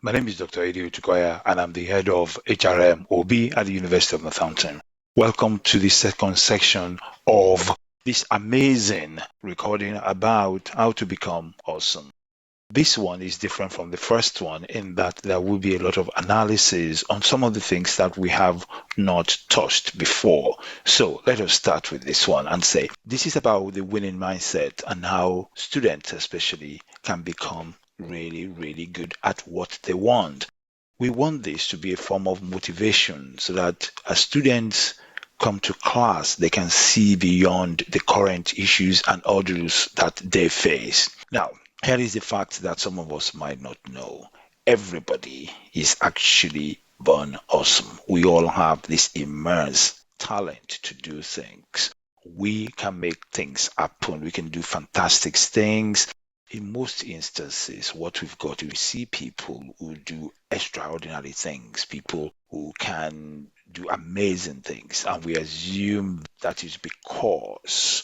My name is Dr. Eddie Utukoya, and I'm the head of HRM OB at the University of Northampton. Welcome to the second section of this amazing recording about how to become awesome. This one is different from the first one in that there will be a lot of analysis on some of the things that we have not touched before. So let us start with this one and say this is about the winning mindset and how students especially can become really good at what they want. We want this to be a form of motivation so that as students come to class, they can see beyond the current issues and hurdles that they face. Now, here is the fact that some of us might not know. Everybody is actually born awesome. We all have this immense talent to do things. We can make things happen. We can do fantastic things. In most instances, what we've got, we see people who do extraordinary things, people who can do amazing things, and we assume that is because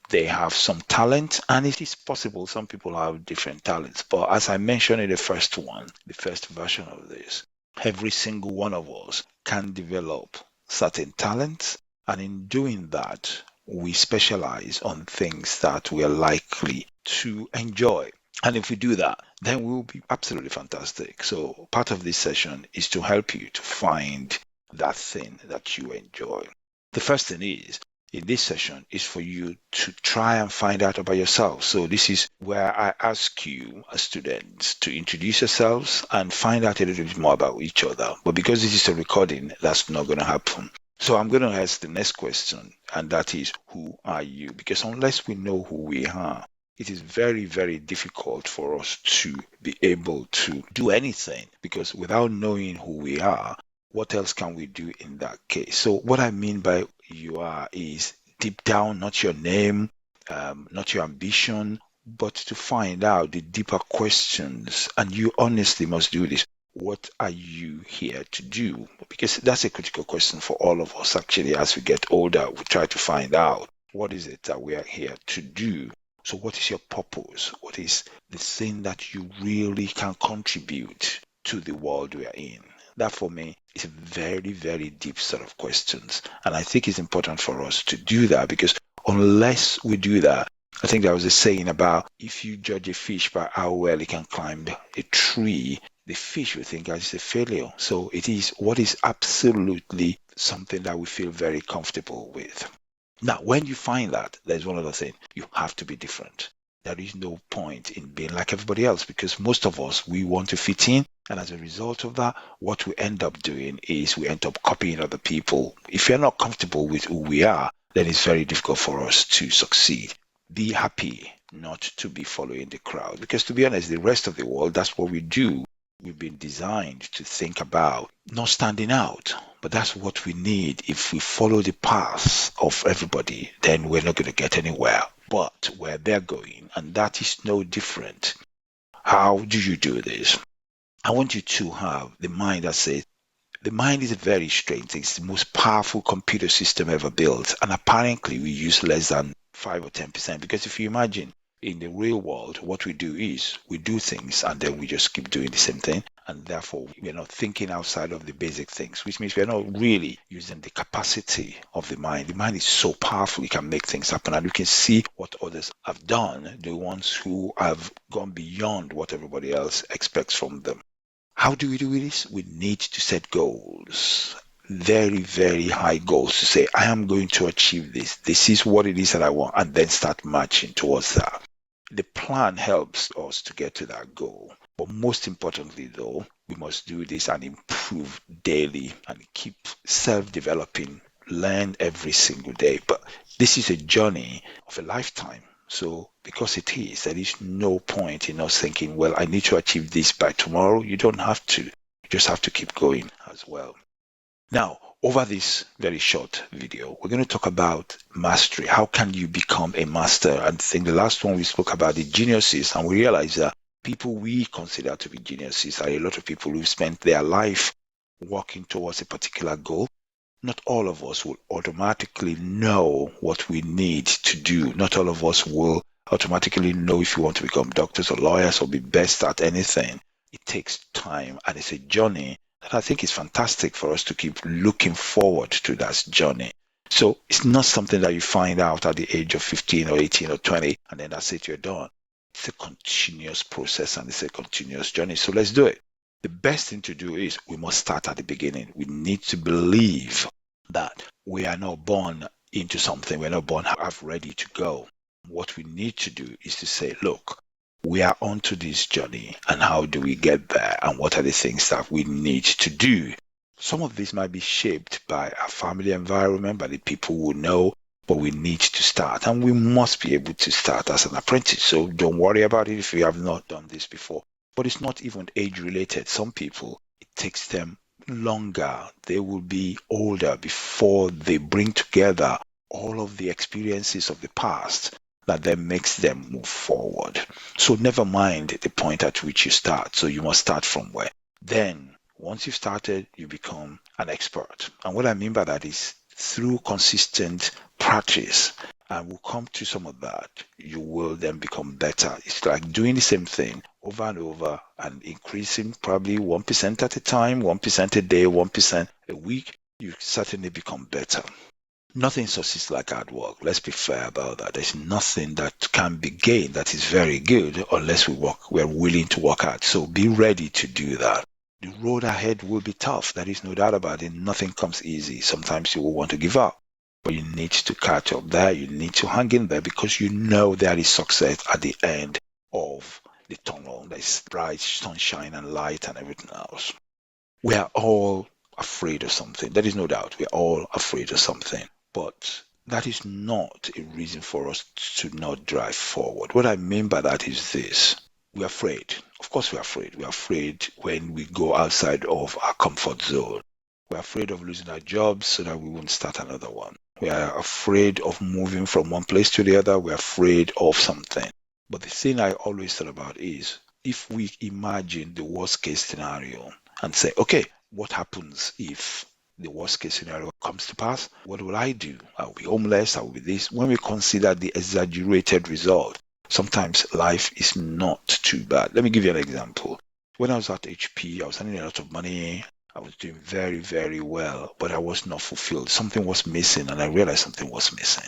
they have some talent, and it is possible some people have different talents. But as I mentioned in the first one, the first version of this, every single one of us can develop certain talents, and in doing that, we specialize on things that we are likely to enjoy. And if we do that, then we will be absolutely fantastic. So part of this session is to help you to find that thing that you enjoy. The first thing is, in this session, is for you to try and find out about yourself. So this is where I ask you as students to introduce yourselves and find out a little bit more about each other. But because this is a recording, that's not going to happen. So I'm going to ask the next question, and that is, who are you? Because unless we know who we are, it is very difficult for us to be able to do anything, because without knowing who we are, what else can we do in that case? So what I mean by you are is deep down, not your name, not your ambition, but to find out the deeper questions. And you honestly must do this. What are you here to do? Because that's a critical question for all of us. Actually, as we get older, we try to find out what is it that we are here to do. So what is your purpose? What is the thing that you really can contribute to the world we are in? That for me is a very deep set of questions. And I think it's important for us to do that, because unless we do that, I think there was a saying about if you judge a fish by how well it can climb a tree, the fish will think that it's a failure. So it is what is absolutely something that we feel very comfortable with. Now, when you find that, there's one other thing. You have to be different. There is no point in being like everybody else, because most of us, we want to fit in. And as a result of that, what we end up doing is we end up copying other people. If you're not comfortable with who we are, then it's very difficult for us to succeed. Be happy not to be following the crowd, because to be honest, the rest of the world, that's what we do. We've been designed to think about not standing out, but that's what we need. If we follow the path of everybody, then we're not going to get anywhere. But where they're going, and that is no different. How do you do this? I want you to have the mind that says, the mind is a very strange thing. It's the most powerful computer system ever built. And apparently we use less than 5 or 10%. Because if you imagine in the real world, what we do is we do things and then we just keep doing the same thing. And therefore, we're not thinking outside of the basic things, which means we're not really using the capacity of the mind. The mind is so powerful, it can make things happen. And you can see what others have done, the ones who have gone beyond what everybody else expects from them. How do we do this? We need to set goals, very high goals, to say, I am going to achieve this. This is what it is that I want, and then start marching towards that. The plan helps us to get to that goal. But most importantly, though, we must do this and improve daily and keep self-developing, learn every single day. But this is a journey of a lifetime. So because it is, there is no point in us thinking, well, I need to achieve this by tomorrow. You don't have to. You just have to keep going as well. Now, over this very short video, we're going to talk about mastery. How can you become a master? And I think the last one we spoke about the geniuses, and we realized that people we consider to be geniuses are a lot of people who've spent their life working towards a particular goal. Not all of us will automatically know what we need to do. Not all of us will automatically know if you want to become doctors or lawyers or be best at anything. it takes time, and it's a journey that I think is fantastic for us to keep looking forward to that journey. So it's not something that you find out at the age of 15 or 18 or 20, and then that's it, you're done. It's a continuous process and it's a continuous journey. So let's do it. The best thing to do is we must start at the beginning. We need to believe that we are not born into something. We're not born half ready to go. What we need to do is to say, look, we are onto this journey, and how do we get there, and what are the things that we need to do? Some of this might be shaped by our family environment, by the people we know, but we need to start, and we must be able to start as an apprentice. So don't worry about it if you have not done this before. But it's not even age related. Some people, it takes them longer. They will be older before they bring together all of the experiences of the past that then makes them move forward. So never mind the point at which you start. So you must start from where. Then, once you've started, you become an expert. And what I mean by that is through consistent practice, and we'll come to some of that, you will then become better. It's like doing the same thing over and over and increasing probably 1% at a time, 1% a day, 1% a week. You certainly become better. Nothing succeeds like hard work. Let's be fair about that. There's nothing that can be gained that is very good unless we're willing to work hard. So be ready to do that. The road ahead will be tough. There is no doubt about it. Nothing comes easy. Sometimes you will want to give up. But you need to catch up there. You need to hang in there because you know there is success at the end of the tunnel. There's bright sunshine and light and everything else. We are all afraid of something. There is no doubt. We are all afraid of something. But that is not a reason for us to not drive forward. What I mean by that is this. We're afraid. Of course we're afraid. We're afraid when we go outside of our comfort zone. We're afraid of losing our jobs so that we won't start another one. We are afraid of moving from one place to the other. We're afraid of something. But the thing I always thought about is if we imagine the worst case scenario and say, okay, what happens if the worst case scenario comes to pass? What will I do? I'll be homeless. I'll be this. When we consider the exaggerated result, sometimes life is not too bad. Let me give you an example. When I was at HP, I was earning a lot of money. I was doing very, very well, but I was not fulfilled. Something was missing, and I realized something was missing.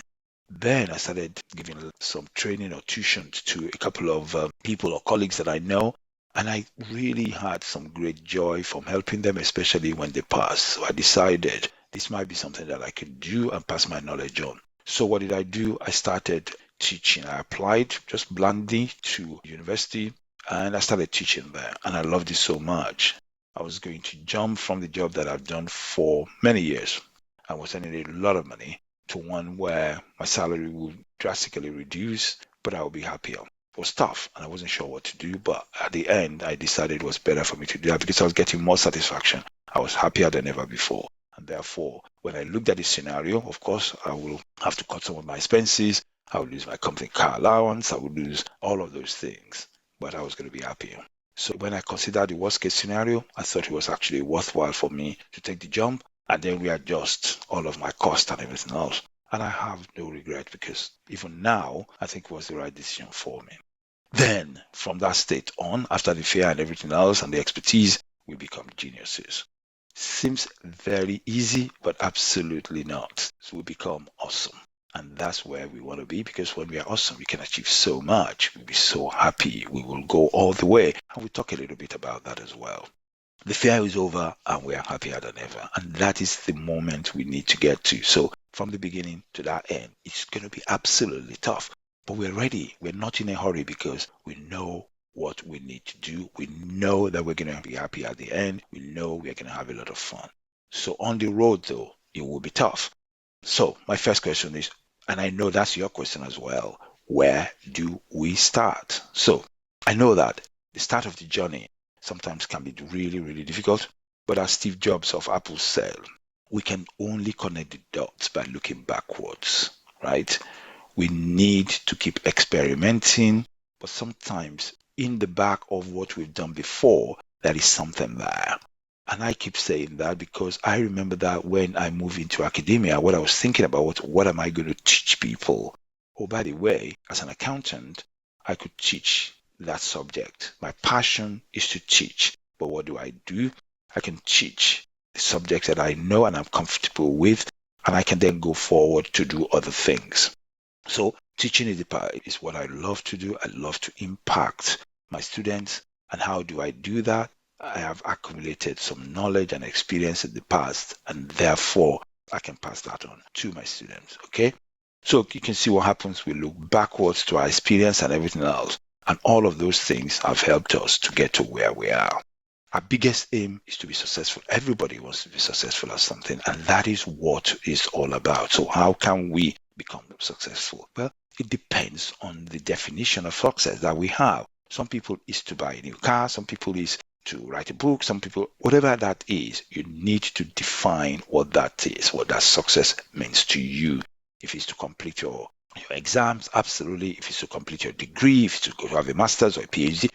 Then I started giving some training or tuition to a couple of people or colleagues that I know, and I really had some great joy from helping them, especially when they passed. So I decided this might be something that I could do and pass my knowledge on. So what did I do? I started teaching. I applied just blindly to university, and I started teaching there, and I loved it so much. I was going to jump from the job that I've done for many years. I was earning a lot of money to one where my salary would drastically reduce, but I would be happier. It was tough, and I wasn't sure what to do, but at the end, I decided it was better for me to do that because I was getting more satisfaction. I was happier than ever before. And therefore, when I looked at the scenario, of course, I will have to cut some of my expenses. I would lose my company car allowance. I would lose all of those things, but I was going to be happier. So when I considered the worst case scenario, I thought it was actually worthwhile for me to take the jump and then readjust all of my costs and everything else. And I have no regret because even now, I think it was the right decision for me. Then from that state on, after the fear and everything else and the expertise, we become geniuses. Seems very easy, but absolutely not. So we become awesome. And that's where we want to be because when we are awesome, we can achieve so much. We'll be so happy. We will go all the way. And we'll talk a little bit about that as well. The fear is over and we are happier than ever. And that is the moment we need to get to. So from the beginning to that end, it's going to be absolutely tough. But we're ready. We're not in a hurry because we know what we need to do. We know that we're going to be happy at the end. We know we're going to have a lot of fun. So on the road, though, it will be tough. So my first question is, and I know that's your question as well, where do we start? So I know that the start of the journey sometimes can be really, really difficult. But as Steve Jobs of Apple said, we can only connect the dots by looking backwards, right? We need to keep experimenting, but sometimes in the back of what we've done before, there is something there. And I keep saying that because I remember that when I moved into academia, what I was thinking about, what am I going to teach people? Oh, by the way, as an accountant, I could teach that subject. My passion is to teach. But what do? I can teach the subjects that I know and I'm comfortable with, and I can then go forward to do other things. So teaching is what I love to do. I love to impact my students. And how do I do that? I have accumulated some knowledge and experience in the past, and therefore I can pass that on to my students. Okay? So you can see what happens. We look backwards to our experience and everything else. And all of those things have helped us to get to where we are. Our biggest aim is to be successful. Everybody wants to be successful at something, and that is what it's all about. So how can we become successful? Well, it depends on the definition of success that we have. Some people is to buy a new car, some people is to write a book, some people, whatever that is, you need to define what that is, what that success means to you. If it's to complete your exams, absolutely. If it's to complete your degree, if it's to have a master's or a PhD,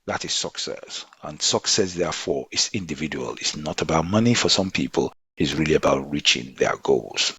that is success. And success, therefore, is individual. It's not about money for some people. It's really about reaching their goals.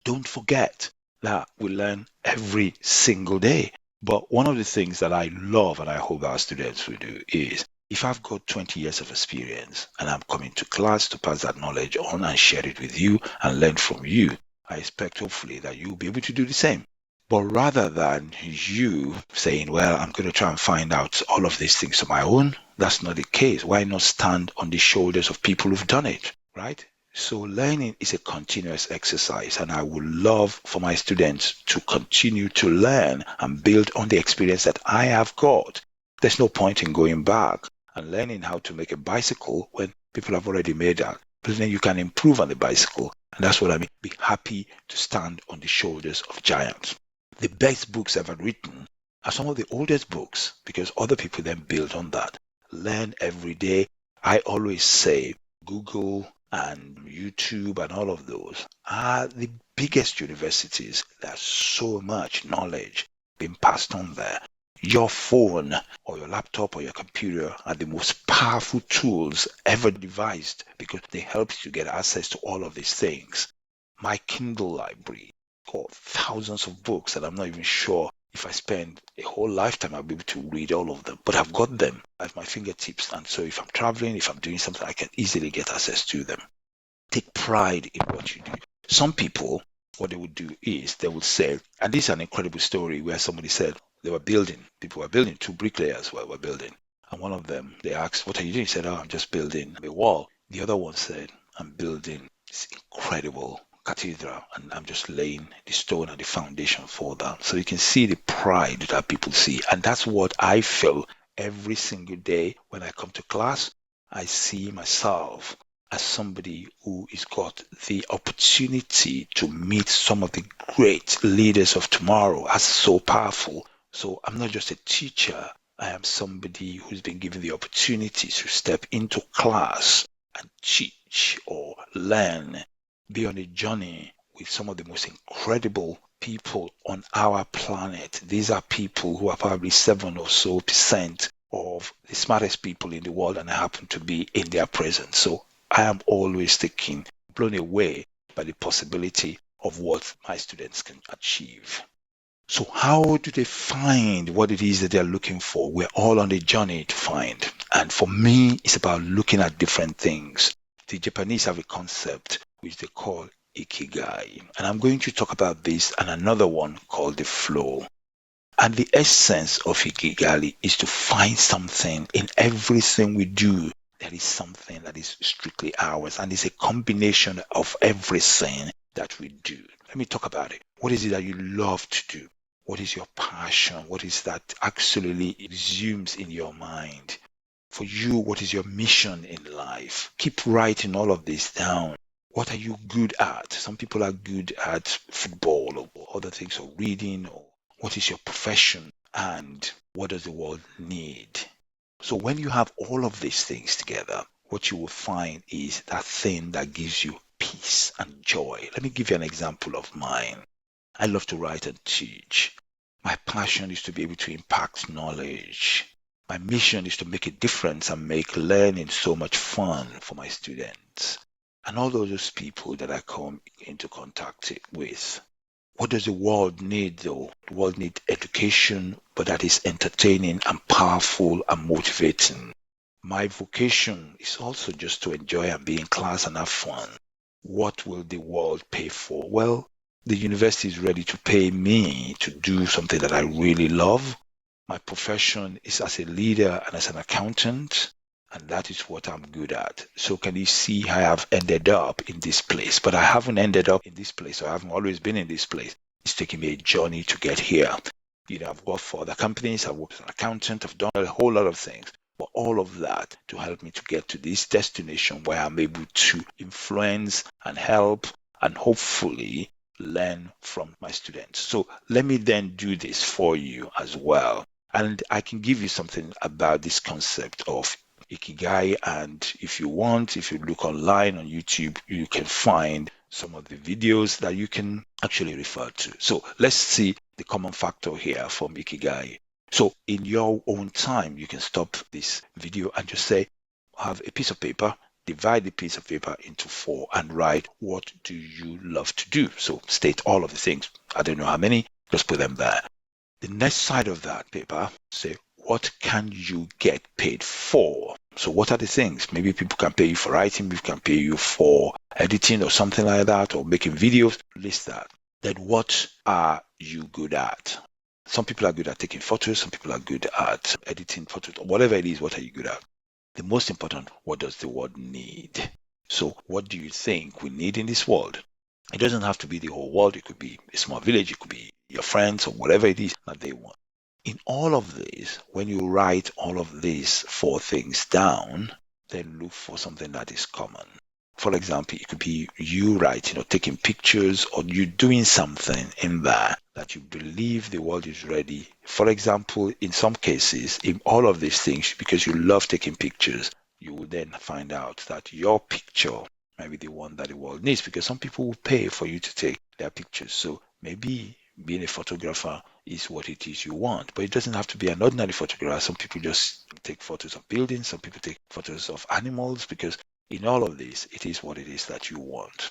Don't forget that we learn every single day. But one of the things that I love and I hope our students will do is, if I've got 20 years of experience and I'm coming to class to pass that knowledge on and share it with you and learn from you, I expect hopefully that you'll be able to do the same. But rather than you saying, well, I'm going to try and find out all of these things on my own, that's not the case. Why not stand on the shoulders of people who've done it, right? So learning is a continuous exercise, and I would love for my students to continue to learn and build on the experience that I have got. There's no point in going back and learning how to make a bicycle when people have already made that. But then you can improve on the bicycle. And that's what I mean. Be happy to stand on the shoulders of giants. The best books ever written are some of the oldest books because other people then build on that. Learn every day. I always say Google and YouTube and all of those are the biggest universities. There's so much knowledge being passed on there. Your phone or your laptop or your computer are the most powerful tools ever devised because they help you to get access to all of these things. My Kindle library got thousands of books that I'm not even sure if I spend a whole lifetime I'll be able to read all of them, but I've got them at my fingertips, and so if I'm traveling, if I'm doing something, I can easily get access to them. Take pride in what you do. Some people, what they would do is they would say, and this is an incredible story where somebody said people were building, two bricklayers were building, and one of them, they asked, what are you doing? He said, I'm just building a wall. The other one said, I'm building this incredible cathedral and I'm just laying the stone and the foundation for that. So you can see the pride that people see, and that's what I feel every single day when I come to class. I see myself as somebody who has got the opportunity to meet some of the great leaders of tomorrow. That's so powerful. So I'm not just a teacher. I am somebody who's been given the opportunity to step into class and teach or learn, be on a journey with some of the most incredible people on our planet. These are people who are probably 7% or so of the smartest people in the world, and I happen to be in their presence. So I am always blown away by the possibility of what my students can achieve. So how do they find what it is that they're looking for? We're all on a journey to find. And for me, it's about looking at different things. The Japanese have a concept which they call ikigai. And I'm going to talk about this and another one called the flow. And the essence of ikigai is to find something in everything we do. There is something that is strictly ours, and it's a combination of everything that we do. Let me talk about it. What is it that you love to do? What is your passion? What is that actually resumes in your mind? For you, what is your mission in life? Keep writing all of this down. What are you good at? Some people are good at football or other things, or reading, or what is your profession, and what does the world need? So when you have all of these things together, what you will find is that thing that gives you peace and joy. Let me give you an example of mine. I love to write and teach. My passion is to be able to impact knowledge. My mission is to make a difference and make learning so much fun for my students and all those people that I come into contact with. What does the world need though? The world needs education, but that is entertaining and powerful and motivating. My vocation is also just to enjoy and be in class and have fun. What will the world pay for? Well, the university is ready to pay me to do something that I really love. My profession is as a leader and as an accountant, and that is what I'm good at. So can you see how I've ended up in this place? But I haven't ended up in this place, or I haven't always been in this place. It's taken me a journey to get here. I've worked for other companies, I've worked as an accountant, I've done a whole lot of things. But all of that to help me to get to this destination where I'm able to influence and help and hopefully learn from my students. So let me then do this for you as well. And I can give you something about this concept of Ikigai. And if you want, if you look online on YouTube, you can find some of the videos that you can actually refer to. So let's see the common factor here from Ikigai. So in your own time, you can stop this video and just say, have a piece of paper, divide the piece of paper into 4 and write, what do you love to do? So state all of the things. I don't know how many, just put them there. The next side of that paper, say, what can you get paid for? So what are the things? Maybe people can pay you for writing, people can pay you for editing or something like that, or making videos. List that. Then what are you good at? Some people are good at taking photos, some people are good at editing photos, or whatever it is, what are you good at? The most important, what does the world need? So what do you think we need in this world? It doesn't have to be the whole world. It could be a small village, it could be your friends, or whatever it is that they want. In all of this, when you write all of these 4 things down, then look for something that is common. For example, it could be you writing or taking pictures, or you doing something in there that you believe the world is ready. For example, in some cases, in all of these things, because you love taking pictures, you will then find out that your picture might be the one that the world needs, because some people will pay for you to take their pictures. So maybe being a photographer is what it is you want, but it doesn't have to be an ordinary photographer. Some people just take photos of buildings, some people take photos of animals, because in all of this, it is what it is that you want.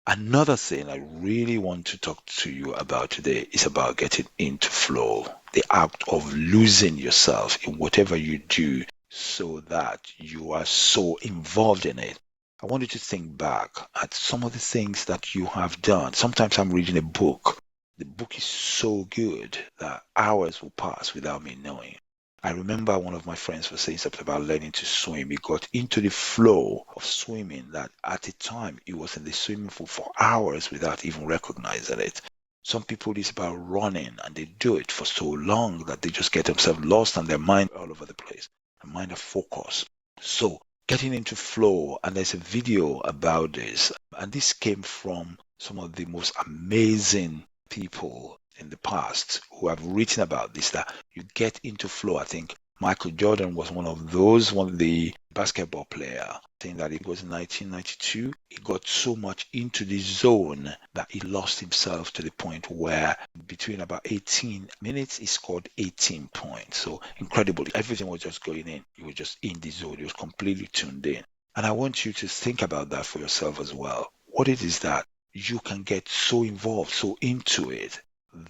Another thing I really want to talk to you about today is about getting into flow, the act of losing yourself in whatever you do so that you are so involved in it. I want you to think back at some of the things that you have done. Sometimes I'm reading a book. The book is so good that hours will pass without me knowing. I remember one of my friends was saying something about learning to swim. He got into the flow of swimming that at a time he was in the swimming pool for hours without even recognizing it. Some people, it's about running and they do it for so long that they just get themselves lost and their mind all over the place. A mind of focus. So getting into flow, and there's a video about this, and this came from some of the most amazing people in the past who have written about this, that you get into flow. I think Michael Jordan was one of those, one of the basketball player, saying that it was in 1992. He got so much into the zone that he lost himself to the point where between about 18 minutes, he scored 18 points. So incredible. Everything was just going in. He was just in the zone. He was completely tuned in. And I want you to think about that for yourself as well. What it is that you can get so involved, so into it,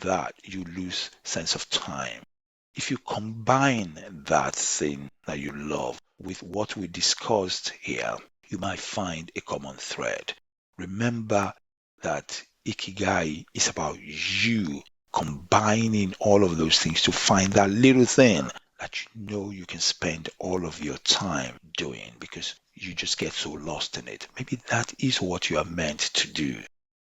that you lose sense of time. If you combine that thing that you love with what we discussed here, you might find a common thread. Remember that Ikigai is about you combining all of those things to find that little thing that you know you can spend all of your time doing because you just get so lost in it. Maybe that is what you are meant to do.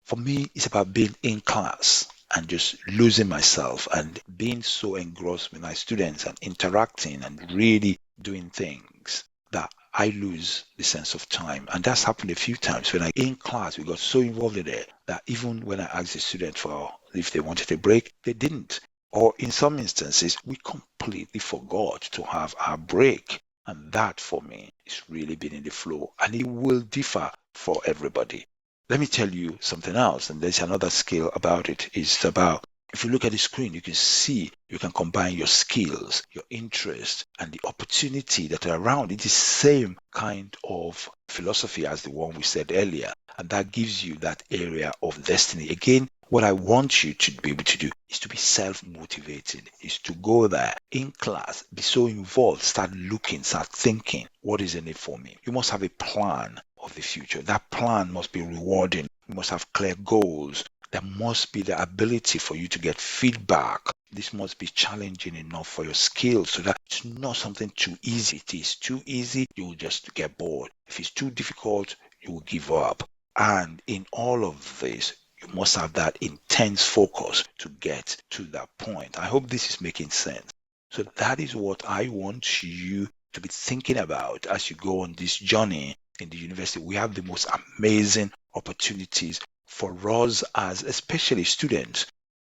For me, it's about being in class and just losing myself and being so engrossed with my students and interacting and really doing things that I lose the sense of time. And that's happened a few times when in class, we got so involved in it that even when I asked the students for if they wanted a break, they didn't. Or in some instances, we completely forgot to have our break. And that for me is really being in the flow, and it will differ for everybody. Let me tell you something else, and there's another skill about it. It's about, if you look at the screen, you can see you can combine your skills, your interests, and the opportunity that are around. It is the same kind of philosophy as the one we said earlier, and that gives you that area of destiny. Again, What I want you to be able to do is to be self-motivated, is to go there in class, be so involved, start looking, start thinking, what is in it for me? You must have a plan of the future. That plan must be rewarding. You must have clear goals. There must be the ability for you to get feedback. This must be challenging enough for your skills so that it's not something too easy. If it is too easy, you will just get bored. If it's too difficult, you will give up. And in all of this, you must have that intense focus to get to that point. I hope this is making sense. So that is what I want you to be thinking about as you go on this journey in the university. We have the most amazing opportunities for us as especially students.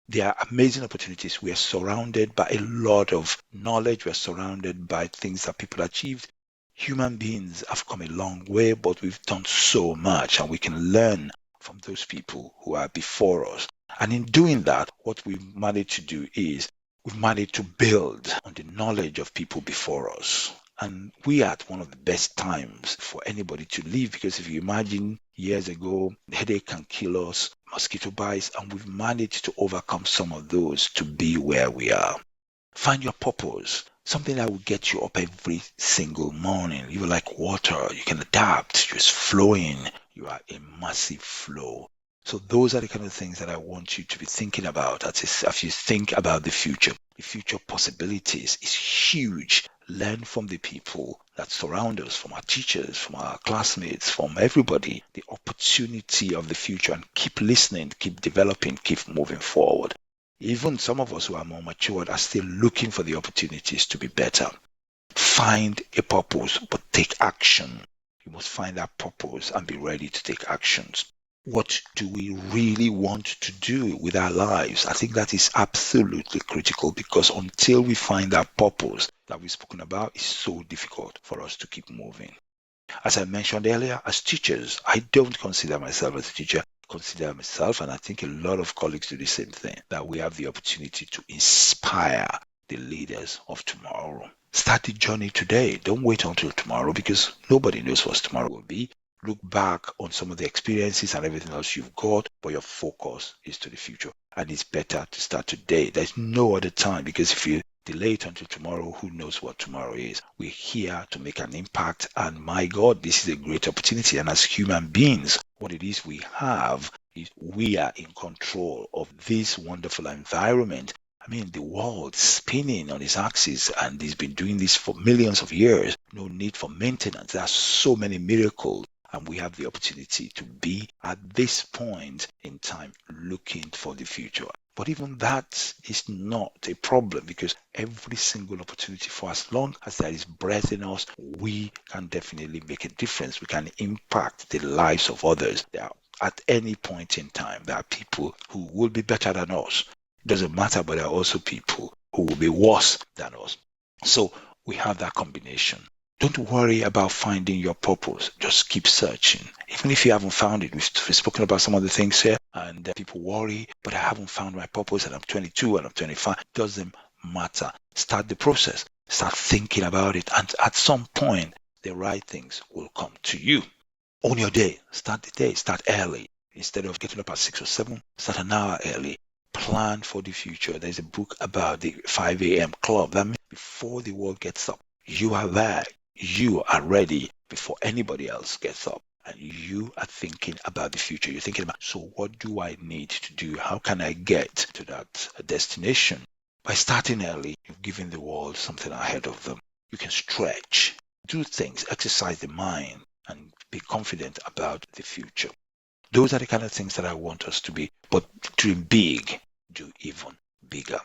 There are amazing opportunities. We are surrounded by a lot of knowledge. We are surrounded by things that people achieved. Human beings have come a long way, but we've done so much, and we can learn from those people who are before us. And in doing that, what we've managed to do is we've managed to build on the knowledge of people before us. And we are at one of the best times for anybody to live, because if you imagine years ago, headache can kill us, mosquito bites, and we've managed to overcome some of those to be where we are. Find your purpose, something that will get you up every single morning. You're like water, you can adapt, you're just flowing, you are in massive flow. So those are the kind of things that I want you to be thinking about as you think about the future. The future possibilities is huge. Learn from the people that surround us, from our teachers, from our classmates, from everybody, the opportunity of the future, and keep listening, keep developing, keep moving forward. Even some of us who are more matured are still looking for the opportunities to be better. Find a purpose, but take action. You must find that purpose and be ready to take actions. What do we really want to do with our lives? I think that is absolutely critical, because until we find that purpose that we've spoken about, it's so difficult for us to keep moving. As I mentioned earlier, as teachers, I don't consider myself as a teacher. I consider myself, and I think a lot of colleagues do the same thing, that we have the opportunity to inspire the leaders of tomorrow. Start the journey today. Don't wait until tomorrow, because nobody knows what tomorrow will be. Look back on some of the experiences and everything else you've got, but your focus is to the future. And it's better to start today. There's no other time, because if you delay it until tomorrow, who knows what tomorrow is? We're here to make an impact, and my God, this is a great opportunity. And as human beings, what it is we have is we are in control of this wonderful environment. I mean, the world spinning on its axis, and it's been doing this for millions of years. No need for maintenance. There are so many miracles, and we have the opportunity to be at this point in time looking for the future. But even that is not a problem, because every single opportunity, for as long as there is breath in us, we can definitely make a difference. We can impact the lives of others. At any point in time, there are people who will be better than us. It doesn't matter, but there are also people who will be worse than us. So we have that combination. Don't worry about finding your purpose. Just keep searching. Even if you haven't found it, we've spoken about some of the things here, and people worry, but I haven't found my purpose, and I'm 22 and I'm 25. Doesn't matter. Start the process. Start thinking about it, and at some point, the right things will come to you. Own your day. Start the day. Start early. Instead of getting up at 6 or 7, start an hour early. Plan for the future. There's a book about the 5 a.m. club. That means before the world gets up, you are there. You are ready before anybody else gets up, and you are thinking about the future. You're thinking about, so what do I need to do? How can I get to that destination? By starting early, you've given the world something ahead of them. You can stretch, do things, exercise the mind, and be confident about the future. Those are the kind of things that I want us to be, but dream big, do even bigger.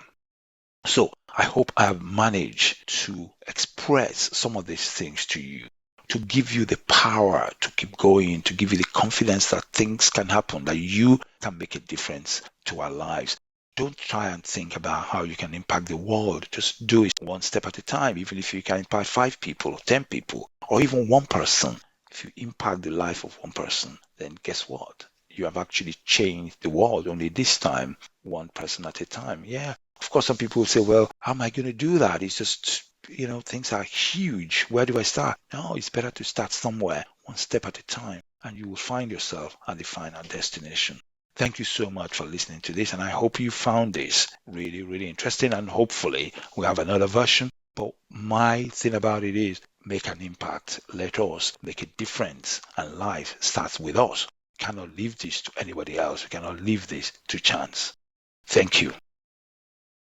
So I hope I have managed to express some of these things to you, to give you the power to keep going, to give you the confidence that things can happen, that you can make a difference to our lives. Don't try and think about how you can impact the world. Just do it one step at a time. Even if you can impact 5 people, 10 people, or even one person. If you impact the life of one person, then guess what? You have actually changed the world, only this time, one person at a time. Yeah. Of course, some people will say, well, how am I going to do that? It's just, things are huge. Where do I start? No, it's better to start somewhere, one step at a time, and you will find yourself at the final destination. Thank you so much for listening to this, and I hope you found this really, really interesting. And hopefully, we have another version. But my thing about it is make an impact. Let us make a difference, and life starts with us. We cannot leave this to anybody else. We cannot leave this to chance. Thank you.